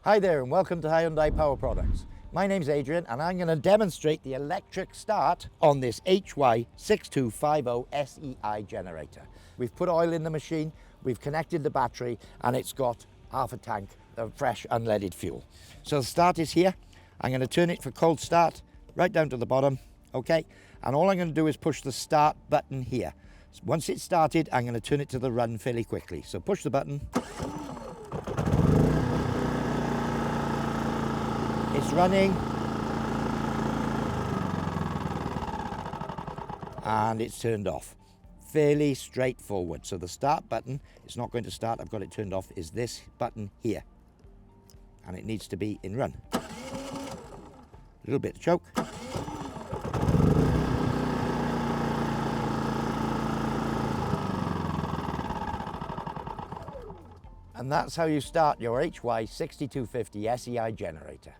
Hi there and welcome to Hyundai Power Products. My name's Adrian and I'm going to demonstrate the electric start on this HY6250SEi generator. We've put oil in the machine, we've connected the battery and it's got half a tank of fresh unleaded fuel. So the start is here. I'm going to turn it for cold start right down to the bottom, okay? And all I'm going to do is push the start button here. So once it's started, I'm going to turn it to the run fairly quickly. So push the button. It's running and it's turned off. Fairly straightforward. So the start button, it's not going to start, I've got it turned off, is this button here. And it needs to be in run. A little bit of choke. And that's how you start your HY6250SEi generator.